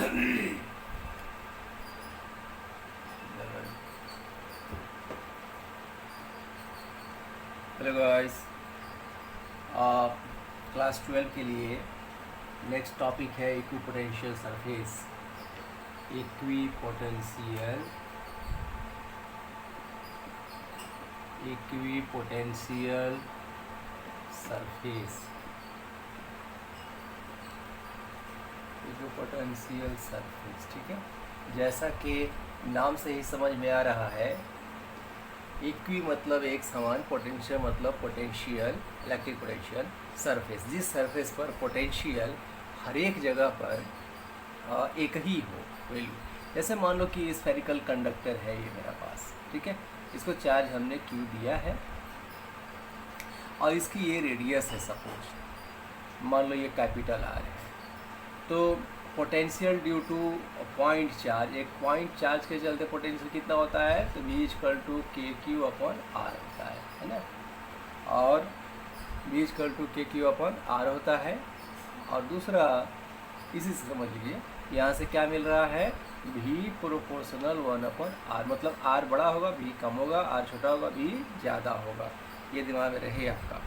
Hello guys, class 12 के लिए next topic है equipotential surface. Equipotential surface. Equipotential surface, ठीक है। जैसा कि नाम से ही समझ में आ रहा है, इक्वी मतलब एक समान, पोटेंशियल मतलब पोटेंशियल, इलेक्ट्रिक पोटेंशियल, सरफेस जिस सरफेस पर पोटेंशियल हर एक जगह पर एक ही हो वैल्यू। जैसे मान लो कि स्फेरिकल कंडक्टर है ये मेरा पास, ठीक है। इसको चार्ज हमने क्यू दिया है और इसकी ये रेडियस है, सपोज मान लो ये कैपिटल आर है। तो potential due two point charge, एक पॉइंट चार्ज के चलते पोटेंशियल कितना होता है, तो V इक्वल टू के क्यू अपॉन आर होता है ना। और V इक्वल टू के क्यू अपॉन आर होता है। और दूसरा इसी से समझ लीजिए, यहाँ से क्या मिल रहा है, V प्रोपोर्शनल 1 अपॉन आर, मतलब आर बड़ा होगा V कम होगा, आर छोटा होगा V ज़्यादा होगा। ये दिमाग में रहे आपका।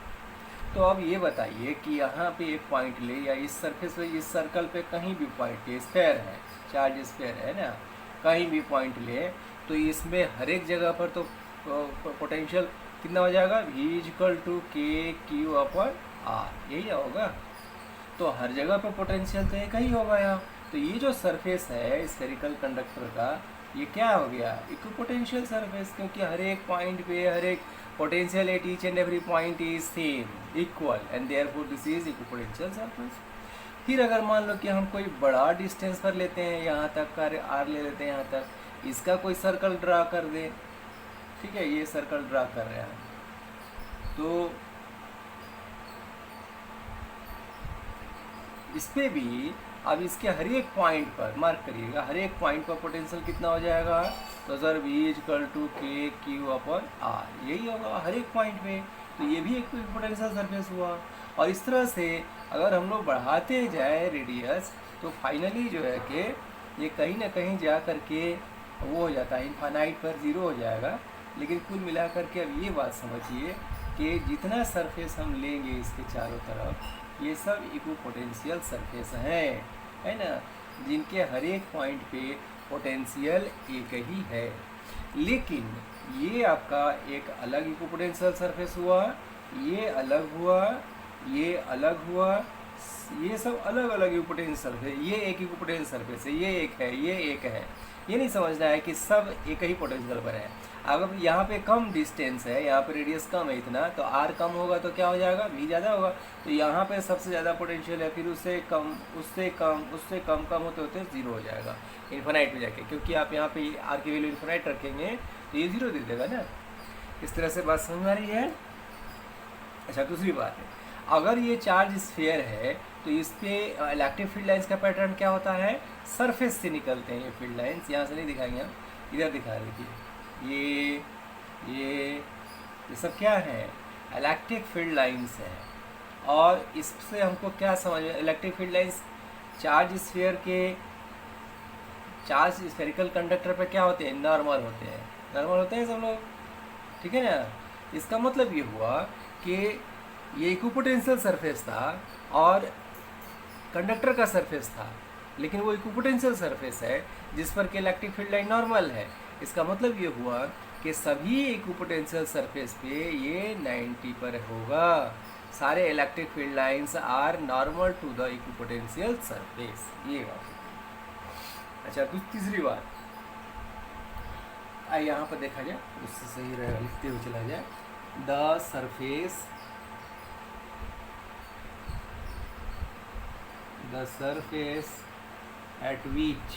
तो अब ये बताइए कि यहाँ पे एक पॉइंट ले, या इस सरफेस पे, इस सर्कल पे कहीं भी पॉइंट ले, स्फेयर है, चार्ज स्फेयर है ना, कहीं भी पॉइंट ले, तो इसमें हर एक जगह पर तो पोटेंशियल कितना हो जाएगा, V इक्वल टू के क्यू अपॉन आर, यही होगा। तो हर जगह पर पोटेंशियल तो एक ही होगा यहाँ। तो ये जो सरफेस है स्फेरिकल कंडक्टर का, ये क्या हो गया, इक्विपोटेंशियल सरफेस, क्योंकि हर एक पॉइंट पे हर एक potential at each and every point is same, equal, and therefore this is equipotential surface। फिर अगर मान लो कि हम कोई बड़ा डिस्टेंस पर लेते हैं, यहाँ तक का आर ले लेते हैं, यहाँ तक, इसका कोई सर्कल ड्रा कर दें, ठीक है, ये सर्कल ड्रा कर रहे हैं, तो इस पे भी अब इसके हर एक पॉइंट पर मार्क करिएगा, हर एक पॉइंट पर पोटेंशियल कितना हो जाएगा, तो सर V इक्वल टू के क्यू अपॉन आर, यही होगा हर एक पॉइंट पे। तो ये भी एक पोटेंशियल सरफेस हुआ। और इस तरह से अगर हम लोग बढ़ाते जाए रेडियस, तो फाइनली जो है कि ये कहीं ना कहीं जा कर के वो हो जाता है, इनफाइनाइट पर ज़ीरो हो जाएगा। लेकिन कुल मिला करके अब ये बात समझिए कि जितना सरफेस हम लेंगे इसके चारों तरफ, ये सब इक्विपोटेंशियल सरफेस हैं, है ना, जिनके हर एक पॉइंट पे पोटेंशियल एक ही है। लेकिन ये आपका एक अलग इक्विपोटेंशियल सरफेस हुआ, ये अलग हुआ, ये अलग हुआ, ये सब अलग अलग इक्विपोटेंशियल सरफेस, ये एक इक्विपोटेंशियल सरफेस है, ये एक है, ये एक है। ये नहीं समझना है कि सब एक ही पोटेंशियल पर है। अगर यहाँ पे कम डिस्टेंस है, यहाँ पे रेडियस कम है इतना, तो आर कम होगा तो क्या हो जाएगा, V ज़्यादा होगा। तो यहाँ पे सबसे ज़्यादा पोटेंशियल है, फिर उससे कम, उससे कम, उससे कम, कम होते होते ज़ीरो हो जाएगा इन्फिनाइट में जाके, क्योंकि आप यहाँ पे आर की वैल्यू इन्फिनाइट रखेंगे तो ये ज़ीरो दे देगा ना। इस तरह से बात समझ में आ रही है। अच्छा, दूसरी बात है, अगर ये चार्ज स्फीयर है तो इस पर इलेक्ट्रिक फील्ड लाइन्स का पैटर्न क्या होता है, सरफेस से निकलते हैं ये फील्ड लाइन्स। यहाँ से नहीं दिखाएंगे हम, इधर दिखा देखिए, ये सब क्या है, इलेक्ट्रिक फील्ड लाइन्स हैं। और इससे हमको क्या समझ में, electric field lines charge sphere के, चार्ज स्फेरिकल कंडक्टर पे क्या होते हैं, नॉर्मल होते हैं, नॉर्मल होते हैं सब लोग, ठीक है ना। इसका मतलब ये हुआ कि ये इक्विपोटेंशियल सरफेस था और कंडक्टर का सरफेस था, लेकिन वो इक्विपोटेंशियल सरफेस है जिस पर कि इलेक्ट्रिक फील्ड लाइन नॉर्मल है। इसका मतलब ये हुआ कि सभी इक्विपोटेंशियल सरफेस पे ये 90 पर होगा। सारे electric field lines are normal to the equipotential surface, ये बात। अच्छा, कुछ तीसरी बात यहाँ पर देखा जाए, उससे सही रहेगा, लिखते हुए चला जाए। The surface at which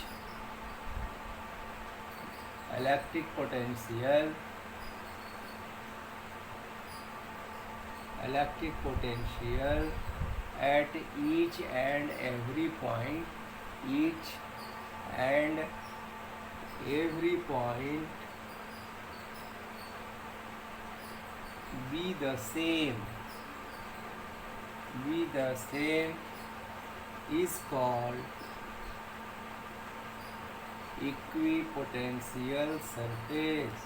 electric potential at each and every point, be the same is called equipotential surface,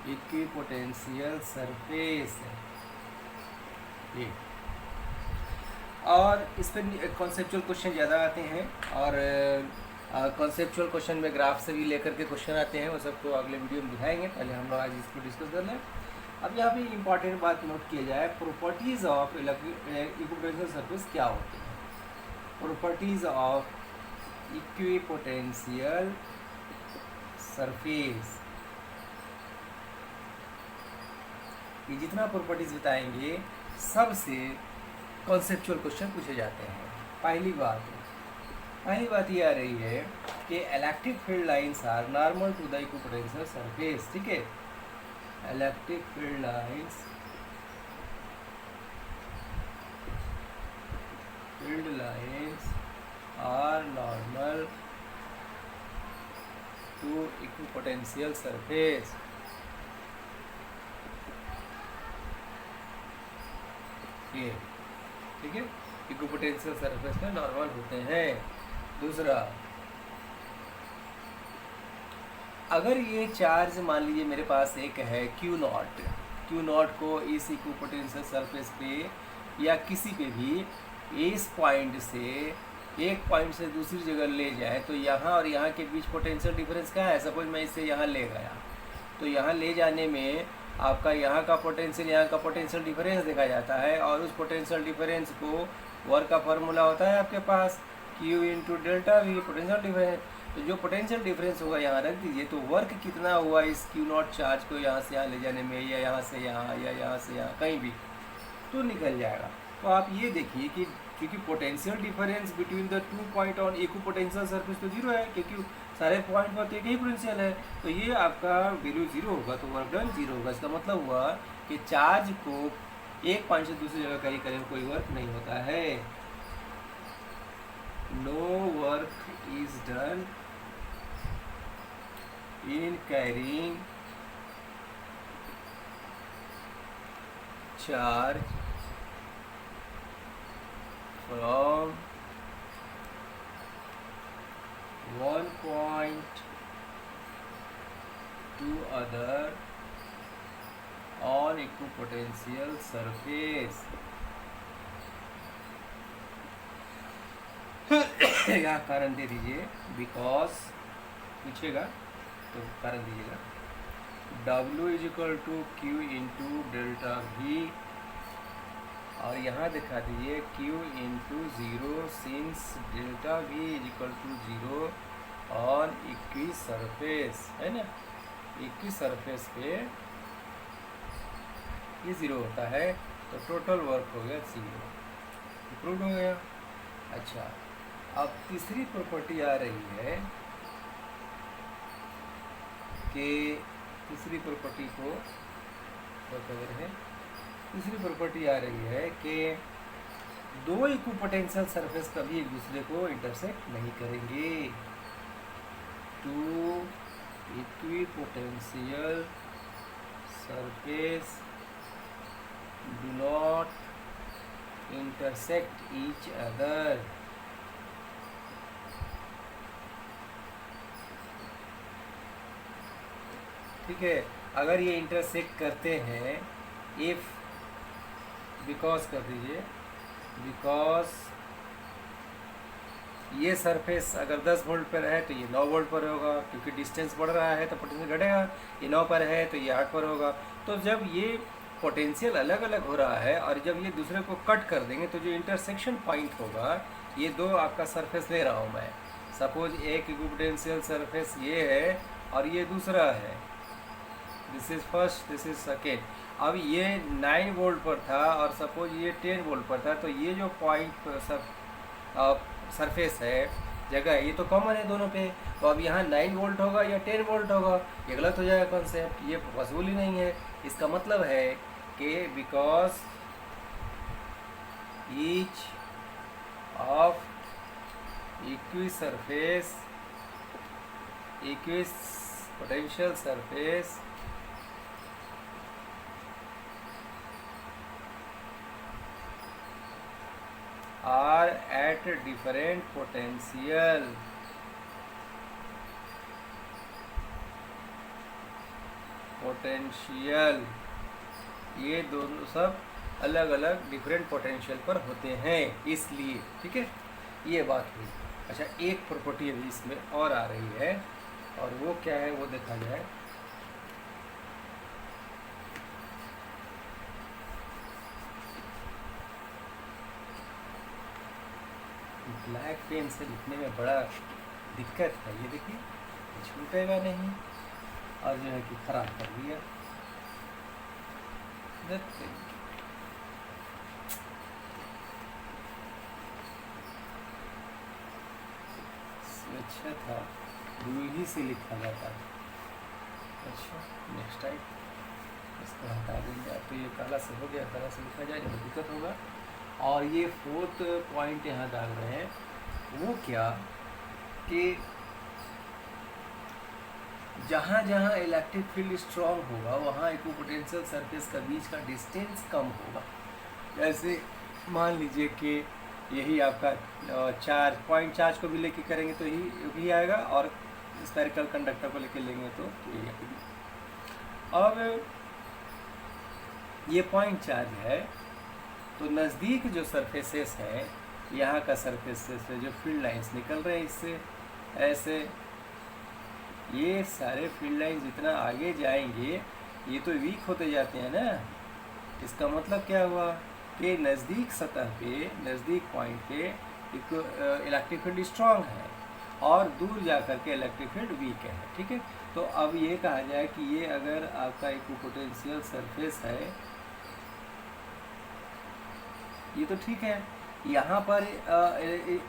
equipotential surface ये। और इस पर कॉन्सेप्चुअल क्वेश्चन ज़्यादा आते हैं, और कॉन्सेप्चुअल क्वेश्चन में ग्राफ से भी लेकर के क्वेश्चन आते हैं, वो सबको अगले वीडियो में दिखाएंगे। पहले हम लोग आज इसको डिस्कस कर लें। अब यहाँ पे इम्पॉर्टेंट बात नोट किया जाए, प्रॉपर्टीज़ ऑफ इक्विपोटेंशियल सरफेस क्या होती हैं। प्रॉपर्टीज़ ऑफ इक्विपोटेंशियल सरफेस, ये जितना प्रॉपर्टीज़ बताएंगे सबसे कॉन्सेप्चुअल क्वेश्चन पूछे जाते हैं। पहली बात ये आ रही है कि electric field lines are normal to the equipotential surface. ठीक है, electric field lines are normal to equipotential surface. ये ठीक है, इक्विपोटेंशियल सरफेस में नॉर्मल होते हैं। दूसरा, अगर ये चार्ज मान लीजिए मेरे पास एक है Q नॉट को इस इक्विपोटेंशियल सरफेस पे या किसी पे भी इस पॉइंट से एक पॉइंट से दूसरी जगह ले जाए, तो यहाँ और यहाँ के बीच पोटेंशियल डिफरेंस क्या है। सपोज मैं इसे यहाँ ले गया, तो यहाँ ले जाने में आपका यहाँ का पोटेंशियल यहाँ का पोटेंशियल डिफरेंस देखा जाता है, और उस पोटेंशियल डिफरेंस को वर्क का फार्मूला होता है आपके पास Q into delta we, potential difference. तो जो पोटेंशियल डिफरेंस होगा यहाँ रख दीजिए, तो वर्क कितना हुआ इस Q नॉट चार्ज को यहाँ से यहाँ ले जाने में, या यहाँ से यहाँ या यहाँ से यहाँ कहीं भी, तो निकल जाएगा। तो आप ये देखिए कि क्योंकि potential difference between the 2 point on equipotential surface तो जीरो है, क्योंकि सारे पॉइंट पर एक ही पोटेंशियल है, तो ये आपका वैल्यू जीरो होगा, तो वर्क डन जीरो होगा। इसका मतलब हुआ कि चार्ज को एक पॉइंट से दूसरी जगह कैरी करने में कोई वर्क नहीं होता है। No work is done in carrying charge from one point to other on equipotential surface। यहाँ कारण दे दीजिए, बिकॉज पूछेगा तो कारण दीजिएगा। W is equal to Q into delta V, और यहाँ दिखा दीजिए Q into zero since delta V is equal to zero on equi surface, है ना। इक्वी सरफेस पे ये ज़ीरो होता है, तो टोटल वर्क हो गया ज़ीरो, प्रूव हो गया। अच्छा, अब तीसरी प्रॉपर्टी आ रही है कि तीसरी प्रॉपर्टी को है, तीसरी प्रॉपर्टी आ रही है कि दो इक्विपोटेंशियल सरफेस कभी एक दूसरे को इंटरसेक्ट नहीं करेंगे। Two equipotential surface do not intersect each other. ठीक है, अगर ये इंटरसेक्ट करते हैं, इफ बिकॉज कर दीजिए, बिकॉज ये सरफेस अगर 10 वोल्ट पर है तो ये 9 वोल्ट पर होगा, क्योंकि डिस्टेंस बढ़ रहा है तो पोटेंशियल घटेगा। ये 9 पर है तो ये 8 पर होगा। तो जब ये पोटेंशियल अलग अलग हो रहा है और जब ये दूसरे को कट कर देंगे, तो जो इंटरसेक्शन पॉइंट होगा, ये दो आपका सरफेस ले रहा हूँ मैं। सपोज एक इक्विपोटेंशियल सरफेस ये है और ये दूसरा है, this is first, this is second. अब ये 9 वोल्ट पर था और सपोज ये 10 वोल्ट पर था, तो ये जो पॉइंट सब सरफेस है, जगह है, ये तो कॉमन है दोनों पे। तो अब यहाँ 9 वोल्ट होगा या 10 वोल्ट होगा, ये गलत हो जाएगा कॉन्सेप्ट, ये पॉसिबल ही नहीं है। इसका मतलब है कि because each of equi surface, equi potential surface are at different potential potential, ये दोनों सब अलग अलग डिफरेंट पोटेंशियल पर होते हैं, इसलिए ठीक है, ये बात हुई। अच्छा, एक प्रॉपर्टी अभी इसमें और आ रही है, और वो क्या है वो देखा जाए। ब्लैक पेन से लिखने में बड़ा दिक्कत है, ये देखिए छूटेगा नहीं, और जो है कि खराब कर दिया। अच्छा था रूही से लिखा जाता है। अच्छा, नेक्स्ट टाइम इसको हटा देंगे। अब तो ये काला से हो गया, काला से लिखा जाए नहीं तो दिक्कत होगा। और ये फोर्थ पॉइंट यहाँ डाल रहे हैं, वो क्या कि जहाँ जहाँ इलेक्ट्रिक फील्ड स्ट्रॉन्ग होगा वहाँ इक्विपोटेंशियल सरफेस का बीच का डिस्टेंस कम होगा। जैसे मान लीजिए कि यही आपका चार्ज, पॉइंट चार्ज को भी लेके करेंगे तो यही आएगा, और स्फेरिकल कंडक्टर को लेके लेंगे तो यही आएगी। अब ये पॉइंट चार्ज है, तो नज़दीक जो सरफेसेस हैं, यहाँ का सरफेसेस से जो फील्ड लाइंस निकल रहे हैं इससे ऐसे, ये सारे फील्ड लाइंस जितना आगे जाएंगे ये तो वीक होते जाते हैं ना। इसका मतलब क्या हुआ कि नज़दीक सतह पे, नज़दीक पॉइंट पे इलेक्ट्रिक फील्ड स्ट्रॉन्ग है, और दूर जा कर के इलेक्ट्रिक फील्ड वीक है। ठीक है, तो अब ये कहा जाए कि ये अगर आपका इक्विपोटेंशियल सरफेस है, ये तो ठीक है, यहाँ पर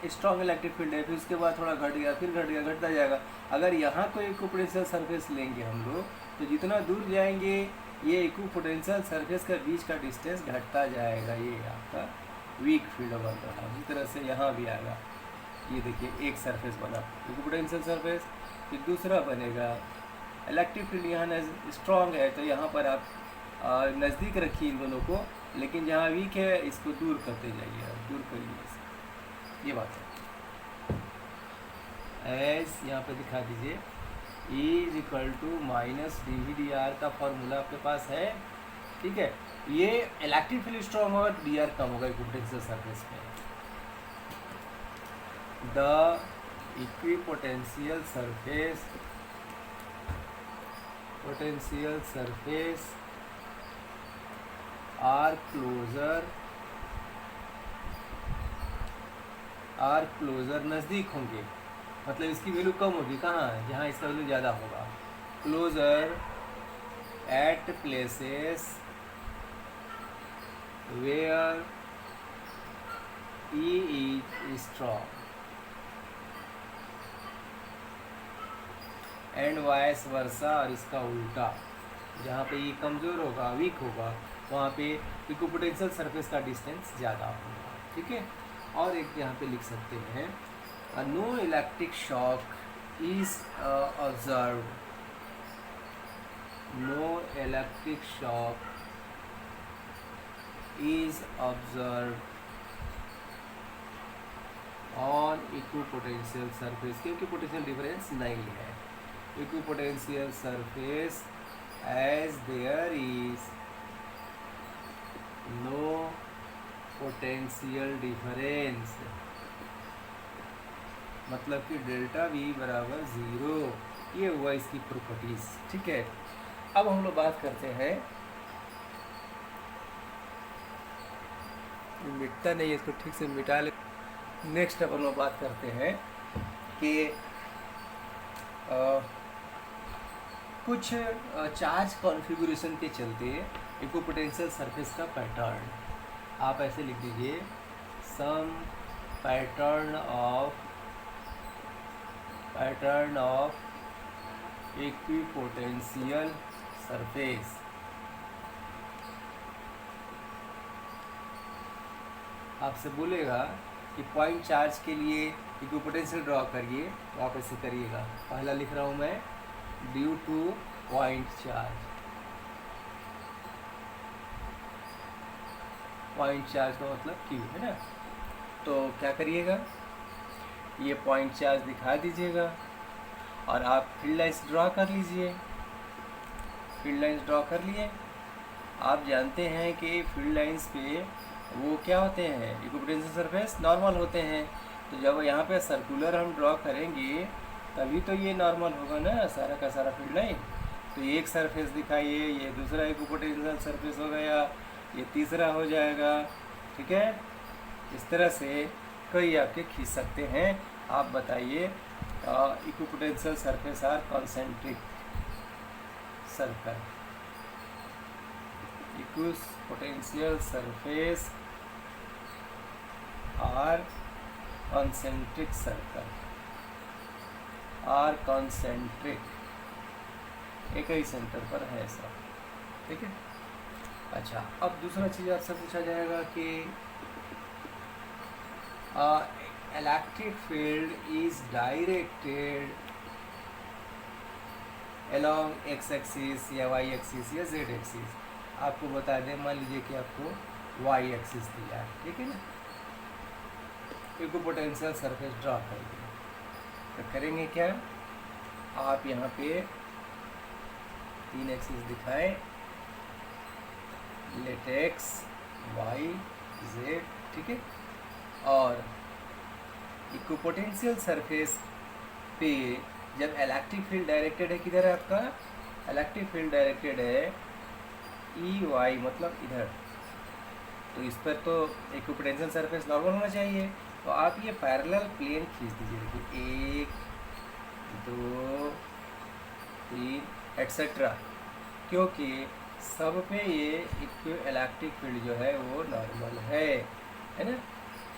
स्ट्रॉन्ग इलेक्ट्रिक फील्ड है, फिर उसके बाद थोड़ा घट गया, फिर घट गया, घटता जाएगा। अगर यहाँ कोई इक्विपोटेंशियल सरफेस लेंगे हम लोग, तो जितना दूर जाएंगे ये इक्विपोटेंशियल सरफेस का बीच का डिस्टेंस घटता जाएगा। ये आपका वीक फील्ड बन रहा है। इसी तरह से यहाँ भी आएगा। ये देखिए एक सरफेस बना इक्विपोटेंशियल सरफेस, फिर दूसरा बनेगा इलेक्ट्रिक फील्ड। यहाँ स्ट्रॉन्ग है तो यहाँ पर आप नज़दीक रखिए इन दोनों को, लेकिन जहाँ वीक है इसको दूर करते जाइए, आप दूर करिए इसे। ये बात है। एस यहाँ पे दिखा दीजिए, E = -dV/dr का फॉर्मूला आपके पास है। ठीक है, ये इलेक्ट्रिक फील्ड स्ट्रॉन्ग होगा, dr कम होगा इक्विपोटेंशियल सरफेस में। The equipotential surface are closer नज़दीक होंगे, मतलब इसकी वैल्यू कम होगी कहाँ, जहाँ इसका वैल्यू ज़्यादा होगा। Closer at places where E is strong and vice versa, और इसका उल्टा, जहाँ पे E कमज़ोर होगा, वीक होगा, वहाँ पे इक्विपोटेंशियल सरफेस का डिस्टेंस ज़्यादा होगा। ठीक है, और एक यहाँ पे लिख सकते हैं, no electric shock is observed, no electric shock is observed on equipotential surface, क्योंकि पोटेंशियल डिफरेंस नहीं है। Equipotential surface as there is no potential difference, मतलब कि डेल्टा V = 0। ये हुआ इसकी प्रॉपर्टीज। ठीक है, अब हम लोग बात करते हैं, मिटता नहीं है, इसको ठीक से मिटा ले। नेक्स्ट अब हम लोग बात करते हैं कि कुछ चार्ज कॉन्फ़िगरेशन के चलते इक्विपोटेंशियल सरफेस का पैटर्न आप ऐसे लिख दीजिए, some pattern of equipotential surface. आपसे बोलेगा कि पॉइंट चार्ज के लिए इक्विपोटेंशियल ड्रॉ करिए, तो आप ऐसे करिएगा। पहला लिख रहा हूँ मैं, due two point charge. Point charge का मतलब Q है ना, तो क्या करिएगा, ये पॉइंट चार्ज दिखा दीजिएगा और आप फील्ड लाइंस ड्रॉ कर लीजिए। फील्ड लाइंस ड्रॉ कर लिए। आप जानते हैं कि फील्ड लाइंस पे वो क्या होते हैं, इक्विपोटेंशियल सरफेस नॉर्मल होते हैं। तो जब यहाँ पे सर्कुलर हम ड्रॉ करेंगे तभी तो ये नॉर्मल होगा ना, सारा का सारा फील्ड लाइन। तो एक सरफेस दिखाइए, ये दूसरा इक्विपोटेंशियल सरफेस हो गया, ये तीसरा हो जाएगा। ठीक है, इस तरह से कई आपके खींच सकते हैं। आप बताइए, equipotential surface are concentric circle, equipotential surface are concentric circle, are concentric, एक ही सेंटर पर है सब। ठीक है। अच्छा, अब दूसरा चीज़ आपसे पूछा जाएगा कि electric field is directed along x axis या वाई एक्सिस या जेड एक्सिस। आपको बता दें, मान लीजिए कि आपको वाई एक्सिस दिया है, ठीक है ना, इक्विपोटेंशियल सरफेस ड्रॉ करेंगे। तो करेंगे क्या, आप यहाँ पे 3 एक्सिस दिखाएं, लेट एक्स वाई जेड, ठीक है। और इक्विपोटेंशियल सरफेस पे जब इलेक्ट्रिक फील्ड डायरेक्टेड है, किधर है आपका इलेक्ट्रिक फील्ड डायरेक्टेड है, ई वाई मतलब इधर, तो इस पर तो इक्विपोटेंशियल सरफेस नॉर्मल होना चाहिए। तो आप ये पैरेलल प्लेन खींच दीजिए, देखिए 1 2 3 एट्सेट्रा, क्योंकि सब पे ये इलेक्ट्रिक फील्ड जो है वो नॉर्मल है ना।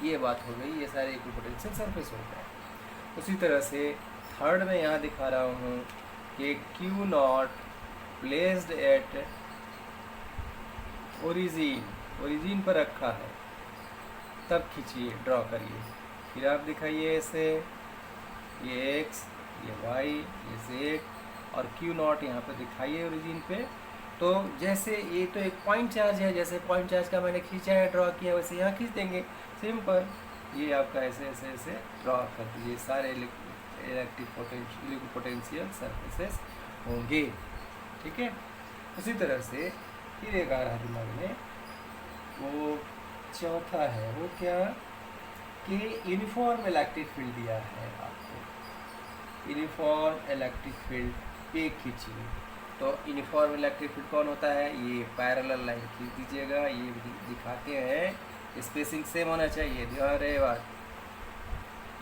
ये बात हो गई, ये सारे इक्विपोटेंशियल सरफेस हो गए। उसी तरह से थर्ड में यहाँ दिखा रहा हूँ कि Q not placed at origin पर रखा है, तब खींचिए, ड्रॉ करिए। फिर आप दिखाइए ऐसे, ये एक्स, ये वाई, ये जेड और क्यू नॉट यहाँ पे दिखाइए ओरिजिन पे। तो जैसे ये तो एक पॉइंट चार्ज है, जैसे पॉइंट चार्ज का मैंने खींचा है, ड्रॉ किया, वैसे यहाँ खींच देंगे, सिंपल। ये आपका ऐसे ऐसे ऐसे ड्रॉ कर दीजिए, सारे इलेक्ट्रिक पोटेंशियल सरफेसेस होंगे। ठीक है। उसी तरह से फिर एक आ रहा दिमाग में, वो चौथा है, वो क्या कि यूनिफॉर्म इलेक्ट्रिक फील्ड दिया है आपको, यूनिफॉर्म इलेक्ट्रिक फील्ड पे खींचिए। तो यूनिफॉर्म इलेक्ट्रिक फील्ड कौन होता है, ये पैरेलल लाइन खींच दीजिएगा, ये दिखाते हैं, स्पेसिंग सेम होना चाहिए, ध्यान रहे बात,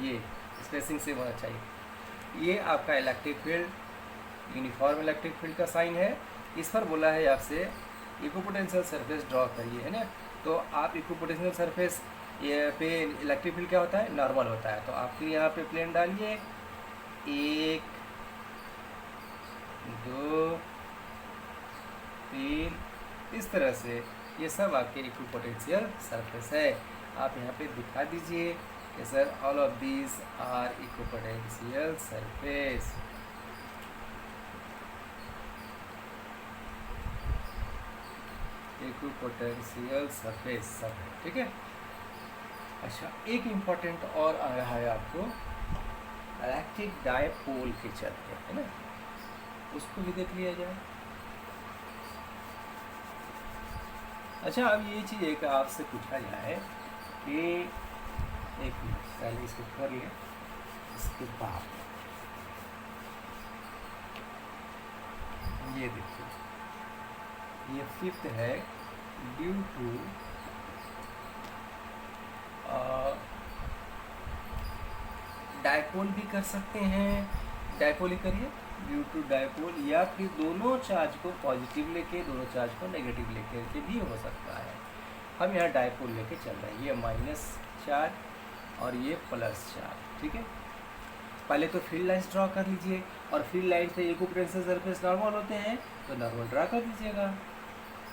ये स्पेसिंग सेम होना चाहिए। ये आपका electric field uniform electric field का साइन है। इस पर बोला है आपसे इक्विपोटेंशियल सरफेस ड्रॉ करिए, है ना। तो आप इक्विपोटेंशियल सरफेस ये पे इलेक्ट्रिक फील्ड क्या होता है, नॉर्मल होता है। तो आप फिर यहाँ पे प्लेन डालिए, 1 2 3, इस तरह से ये सब आपके इक्विपोटेंशियल सरफेस है। आप यहाँ पे दिखा दीजिए कि sir all of these are equipotential surface. Equipotential surface सब है, ठीक है। अच्छा, एक इम्पॉर्टेंट और आ रहा है आपको, इलेक्ट्रिक डायपोल के चलते, है ना, उसको भी देख लिया जाए। अच्छा, अब ये चीज़ एक आपसे पूछा जाए कि एक मिनट पहले इसको कर लें, इसके बाद ये देखिए, ये 5th है, ड्यू टू डायपोल भी कर सकते हैं, डायपोल ही करिए, ड्यू टू डायपोल, या फिर दोनों चार्ज को पॉजिटिव लेके दोनों चार्ज को नेगेटिव लेके के भी हो सकता है। हम यहाँ डायपोल लेके चल रहे हैं, ये माइनस चार्ज और ये प्लस चार्ज, ठीक है। पहले तो फील्ड लाइन्स ड्रॉ कर लीजिए, और फील्ड लाइन पे इक्विपोटेंशियल सरफेस नॉर्मल होते हैं, तो नॉर्मल ड्रॉ कर दीजिएगा।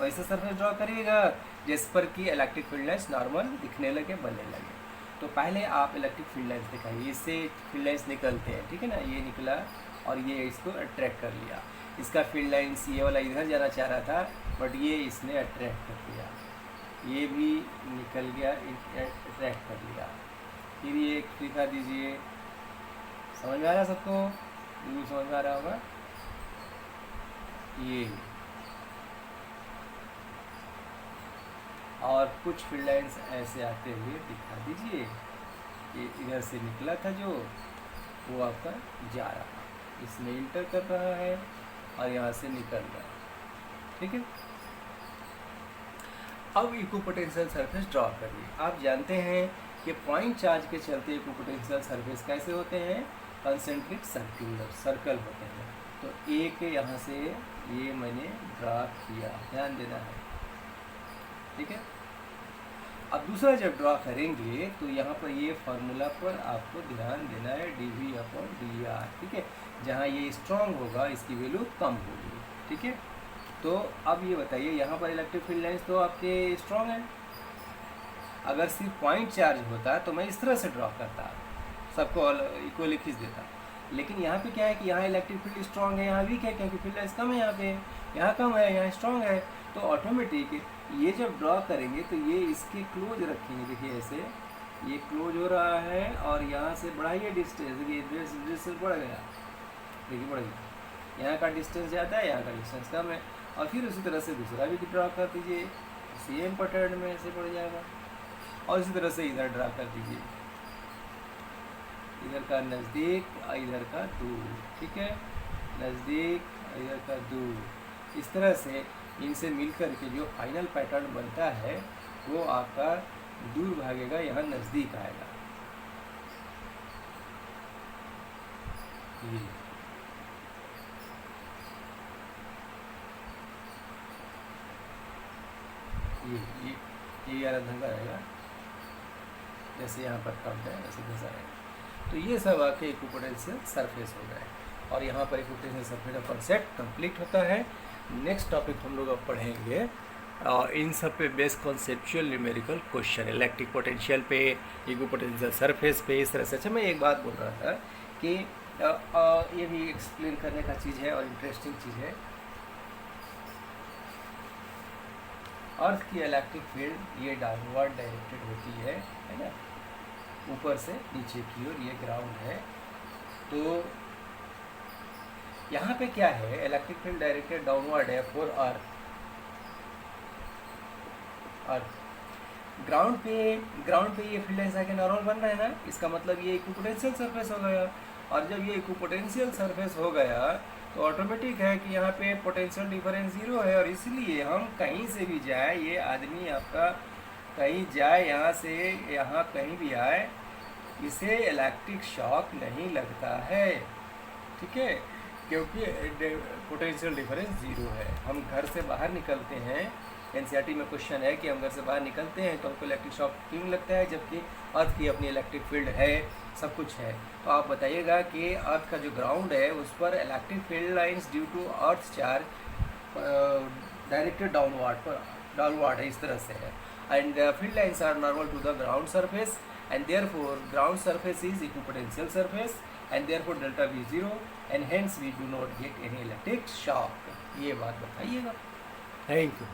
वैसे सरफेस ड्रॉ करिएगा जिस पर कि इलेक्ट्रिक फील्ड लाइन्स नॉर्मल दिखने लगे, बनने लगे। तो पहले आप इलेक्ट्रिक फील्ड लाइन्स दिखाइए, इससे फील्ड लाइन्स निकलते हैं, ठीक है ना, ये निकला और ये इसको अट्रैक्ट कर लिया। इसका फील्ड लाइन्स ये वाला इधर जाना चाह रहा था, बट ये इसने अट्रैक्ट कर लिया, ये भी निकल गया, अट्रैक्ट कर लिया। फिर ये दिखा दीजिए, समझ में आ रहा सबको, बिल्कुल समझ में आ रहा होगा। ये और कुछ फील्ड लाइन्स ऐसे आते हुए दिखा दीजिए। ये इधर से निकला था जो, वो आपका जा रहा, इसमें इंटर कर रहा है और यहाँ से निकल रहा है, ठीक है। अब इक्विपोटेंशियल सरफेस ड्रॉ करिए। आप जानते हैं कि पॉइंट चार्ज के चलते इक्विपोटेंशियल सरफेस कैसे होते हैं, कंसेंट्रिक सर्कल होते हैं। तो एक यहाँ से ये मैंने ड्रा किया, ध्यान देना है, ठीक है। अब दूसरा जब ड्रॉ करेंगे तो यहाँ पर ये फार्मूला पर आपको ध्यान देना है, dV/dr, ठीक है। जहाँ ये स्ट्रॉन्ग होगा इसकी वैल्यू कम होगी, ठीक है। तो अब ये बताइए, यहाँ पर इलेक्ट्रिक फील्ड लाइन्स तो आपके स्ट्रॉन्ग हैं। अगर सिर्फ पॉइंट चार्ज होता तो मैं इस तरह से ड्रॉ करता, सबको इक्वली खींच देता। लेकिन यहाँ पे क्या है कि यहाँ इलेक्ट्रिक फील्ड स्ट्रॉन्ग है, यहाँ वीक है, क्योंकि फील्ड लाइन्स कम है, यहाँ कम है, यहाँ स्ट्रॉन्ग है। तो ऑटोमेटिक ये जब ड्रॉ करेंगे तो ये इसके क्लोज रखेंगे। देखिए ऐसे ये क्लोज हो रहा है और यहाँ से बढ़ाइए डिस्टेंस, देखिए डिस्टेंस बढ़ गया, देखिए बढ़ गया। यहाँ का डिस्टेंस ज़्यादा है, यहाँ का डिस्टेंस कम है। और फिर उसी तरह से दूसरा भी ड्रा कर दीजिए, सेम पैटर्न में ऐसे पड़ जाएगा। और इसी तरह से इधर ड्रा कर दीजिए, इधर का नज़दीक, इधर का दूर, ठीक है, नज़दीक, इधर का दूर। इस तरह से इनसे मिलकर के जो फाइनल पैटर्न बनता है वो आपका दूर भागेगा, यहाँ नज़दीक आएगा। ये यार धंधा रहेगा, जैसे यहाँ पर कम है ऐसे धंसा रहेगा। तो ये सब आपके इक्विपोटेंशियल सरफेस हो गए और यहाँ पर इक्विपोटेंशियल सरफेस का कॉन्सेप्ट कंप्लीट होता है। नेक्स्ट टॉपिक हम लोग अब पढ़ेंगे और इन सब पे based conceptual numerical question, electric potential पे, इक्विपोटेंशियल सरफेस पे, इस तरह से। अच्छा, मैं एक बात बोल रहा था कि ये भी एक्सप्लेन करने का चीज़ है और इंटरेस्टिंग चीज़ है। अर्थ की इलेक्ट्रिक फील्ड ये डाउनवर्ड डायरेक्टेड होती है ना, ऊपर से नीचे की ओर, ये ग्राउंड है। तो यहाँ पे क्या है, इलेक्ट्रिक फील्ड डायरेक्टेड डाउनवर्ड है फॉर अर्थ। ग्राउंड पे ये फील्ड लाइन्स आके नॉर्मल बन रहा है ना, इसका मतलब ये इक्विपोटेंशियल सरफेस हो गया। और जब ये इक्विपोटेंशियल सरफेस हो गया तो ऑटोमेटिक है कि यहाँ पे पोटेंशियल डिफरेंस 0 है। और इसलिए हम कहीं से भी जाए, ये आदमी आपका कहीं जाए, यहाँ से यहाँ कहीं भी आए, इसे इलेक्ट्रिक शॉक नहीं लगता है, ठीक है, क्योंकि पोटेंशियल डिफरेंस 0 है। हम घर से बाहर निकलते हैं, एनसीईआरटी में क्वेश्चन है कि हम घर से बाहर निकलते हैं तो हमको इलेक्ट्रिक शॉक क्यों लगता है, जबकि अर्थ की अपनी इलेक्ट्रिक फील्ड है, सब कुछ है। तो आप बताइएगा कि अर्थ का जो ग्राउंड है उस पर electric field lines due to earth charge directed downward है, इस तरह से है। And field lines are normal to the ground surface and therefore ground surface is equipotential surface and therefore delta V 0 and hence we do not get any electric shock. ये बात बताइएगा। Thank you.